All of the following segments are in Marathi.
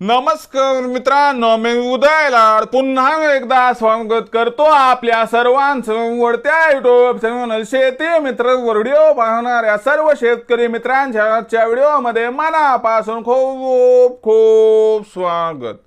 नमस्कार मित्रांनो, मी उदय लाड पुन्हा एकदा स्वागत करतो आपल्या सर्वांचं वडत्या युट्यूब चॅनल शेती मित्र व्हिडिओ पाहणाऱ्या सर्व शेतकरी मित्रांच्या आजच्या व्हिडिओमध्ये मनापासून खूप खूप स्वागत।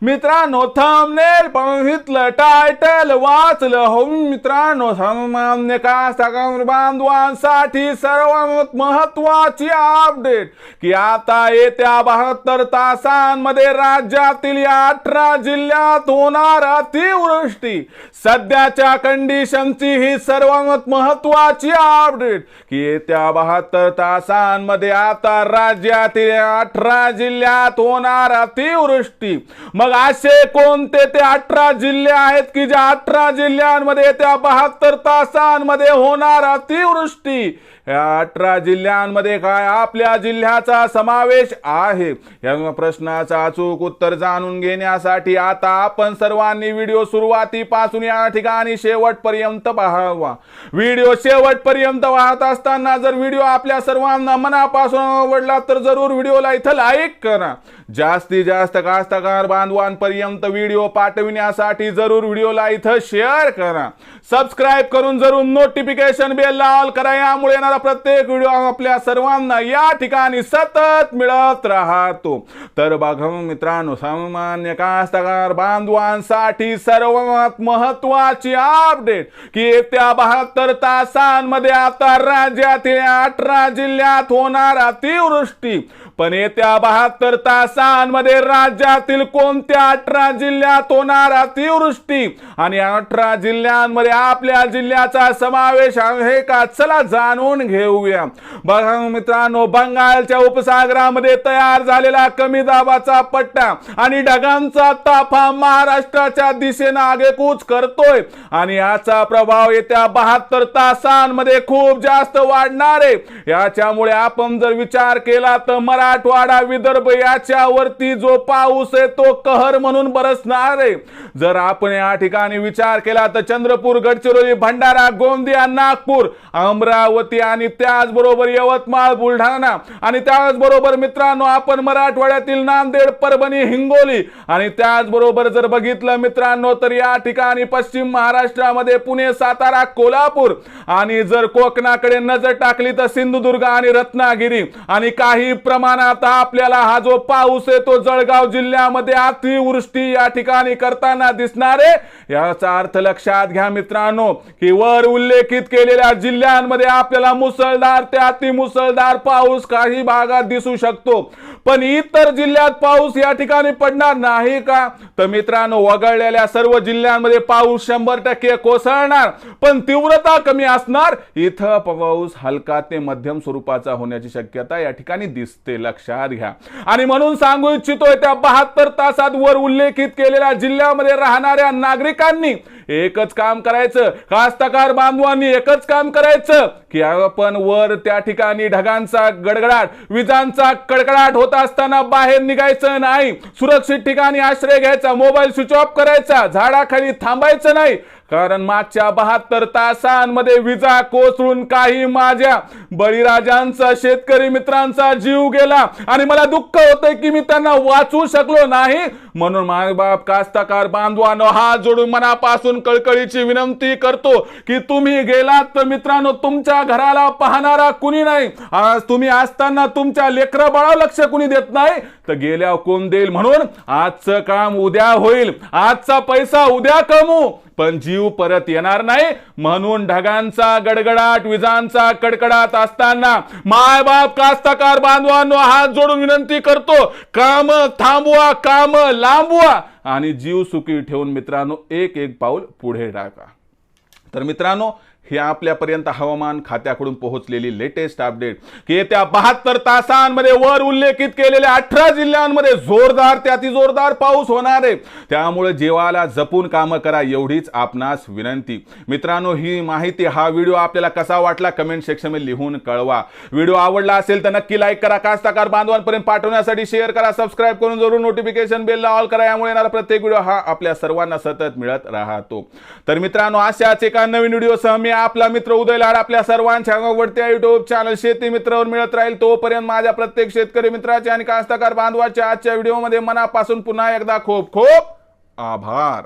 मित्रांनो, थंबनेल बघितलं, टायटल वाचलं हो मित्रांनो, सामान्य कास्तकार बांधवांसाठी सर्वात महत्त्वाची अपडेट की आता येत्या 72 तासांमध्ये राज्यातील 18 जिल्ह्यात होणार अतिवृष्टी। सध्याच्या कंडिशनची ही सर्वात महत्त्वाची अपडेट की येत्या 72 तासांमध्ये आता राज्यातील 18 जिल्ह्यात होणार अतिवृष्टी। मग असे कोणते ते 18 जिल्हे आहेत की ज्या 18 जिल्ह्यांमध्ये त्या 72 तासांमध्ये होणार अतिवृष्टी? या 18 जिल्ह्यांमध्ये काय आपल्या जिल्ह्याचा समावेश आहे? या प्रश्नाचं अचूक उत्तर जाणून घेण्यासाठी आता आपण सर्वांनी व्हिडिओ सुरुवातीपासून या ठिकाणी शेवटपर्यंत पाहावा। व्हिडिओ शेवटपर्यंत पाहत असताना जर व्हिडिओ आपल्या सर्वांना मनापासून आवडला तर जरूर व्हिडिओला इथं लाईक करा। जास्तीत जास्त कास्तकार बांधवांपर्यंत व्हिडिओ पाठविण्यासाठी जरूर व्हिडिओला इथं शेअर करा। सबस्क्राइब करून जरूर नोटिफिकेशन बेल ऑल करा, यामुळे येणारा प्रत्येक व्हिडिओ आपल्या सर्वांना या ठिकाणी सतत मिळत राहतो। तर बघा मित्रांनो, सामान्य कास्तकार बांधवांसाठी सर्वात महत्त्वाची अपडेट की येत्या 72 तासांमध्ये आता राज्यातील 18 जिल्ह्यात होणार अतिवृष्टी। पण येत्या 72 तासांमध्ये राज्यातील कोणत्या 18 जिल्ह्यात होणार अतिवृष्टी आणि 18 जिल्ह्यांमध्ये आपल्या जिल्ह्याचा समावेश आहे का? चला जाणून घेऊया। बघा मित्रांनो, बंगालच्या उपसागरामध्ये तयार झालेला कमी दाबाचा पट्टा आणि ढगांचा ताफा महाराष्ट्राच्या दिशेने आगेकूच करतोय आणि याचा प्रभाव येत्या 72 तासांमध्ये खूप जास्त वाढणार आहे। याच्यामुळे आपण जर विचार केला तर मराठवाडा विदर्भ याच्यावरती जो पाऊस आहे तो कहर म्हणून बरसणार आहे। जर आपण या ठिकाणी विचार केला तर चंद्रपूर, गडचिरोली, भंडारा, गोंदिया, नागपूर, अमरावती आणि त्याचबरोबर यवतमाळ, बुलढाणा आणि त्याचबरोबर मित्रांनो आपण मराठवाड्यातील नांदेड, परभणी, हिंगोली आणि त्याचबरोबर जर बघितलं मित्रांनो तर या ठिकाणी पश्चिम महाराष्ट्रामध्ये पुणे, सातारा, कोल्हापूर आणि जर कोकणाकडे नजर टाकली तर सिंधुदुर्ग आणि रत्नागिरी आणि काही प्रमाणात आपल्याला हा जो पाऊस आहे तो जळगाव जिल्ह्यामध्ये अतिवृष्टी या ठिकाणी करताना दिसणार आहे। याचा अर्थ लक्षात घ्या मित्रांनो की वर उल्लेखित केलेल्या जिल्ह्यांमध्ये आपल्याला मुसळधार ते अतिमुसळधार पाऊस काही भागात दिसू शकतो, पण इतर जिल्ह्यात पाऊस या ठिकाणी पडणार नाही का? तर मित्रांनो, वगळलेल्या सर्व जिल्ह्यांमध्ये पाऊस 100% कोसळणार, पण तीव्रता कमी असणार। इथं पाऊस हलका ते मध्यम स्वरूपाचा होण्याची शक्यता या ठिकाणी दिसते, लक्षात घ्या। आणि म्हणून सांगू इच्छितोय त्या 72 तासात वर उल्लेखित केलेल्या जिल्ह्यामध्ये राहणाऱ्या नागरिकांनी एकच काम करायचं, कास्तकार बांधवांनी एकच काम करायचं की आपण वर त्या ठिकाणी ढगांचा गडगडाट, विजांचा कडकडाट होत असताना बाहेर निघायचं नाही, सुरक्षित ठिकाणी आश्रय घ्यायचा, मोबाईल स्विच ऑफ करायचा, झाडाखाली थांबायचं नाही, कारण मागच्या 72 तासांमध्ये विजा कोसळून काही माझ्या बळीराजांचा, शेतकरी मित्रांचा जीव गेला आणि मला दुःख होतंय की मी त्यांना वाचवू शकलो नाही। म्हणून मायबाप कास्तकार बांधवांनो, हात जोडून मनापासून कळकळीची विनंती करतो की तुम्ही गेलात तर मित्रांनो तुमच्या घराला पाहणारा कुणी नाही। आज तुम्ही असताना तुमच्या लेकरा बाळाला लक्ष कुणी देत नाही तर गेल्यावर कोण देईल? म्हणून आजचं काम उद्या होईल, आजचा पैसा उद्या कमवू, पण जीव परत येणार नाही। म्हणून ढगांचा गडगडाट, विजांचा कडकडाट असताना मायबाप कास्तकार बांधवांनो हात जोडून विनंती करतो, काम थांबवा, काम लांबवा आणि जीव सुखी ठेवून मित्रांनो एक एक पाऊल पुढे टाका। तर मित्रांनो, ही आपल्यापर्यंत हवामान खात्याकडून पोहोचलेली लेटेस्ट अपडेट की येत्या 72 तासांमध्ये वर उल्लेखित केलेल्या 18 जिल्ह्यांमध्ये जोरदार ते अतिजोरदार पाऊस होणार आहे। त्यामुळे जीवाला जपून कामं करा एवढीच आपणास विनंती। मित्रांनो, ही माहिती, हा व्हिडिओ आपल्याला कसा वाटला कमेंट सेक्शन मध्ये लिहून कळवा। व्हिडिओ आवडला असेल तर नक्की लाईक करा, कास्तकार बांधवांपर्यंत पाठवण्यासाठी शेअर करा, सबस्क्राइब करून जरूर नोटिफिकेशन बेल ऑल करा, यामुळे येणारा प्रत्येक व्हिडिओ हा आपल्या सर्वांना सतत मिळत राहतो। तर मित्रांनो, अशाच एका नवीन व्हिडिओसह मी आपला मित्र उदय लाड आपल्या सर्वांच्या आवडत्या युट्यूब चॅनल शेती मित्रावर मिळत राहील. तोपर्यंत माझ्या प्रत्येक शेतकरी मित्राच्या आणि कास्तकार बांधवाच्या आजच्या व्हिडिओमध्ये मनापासून पुन्हा एकदा खूप खूप आभार.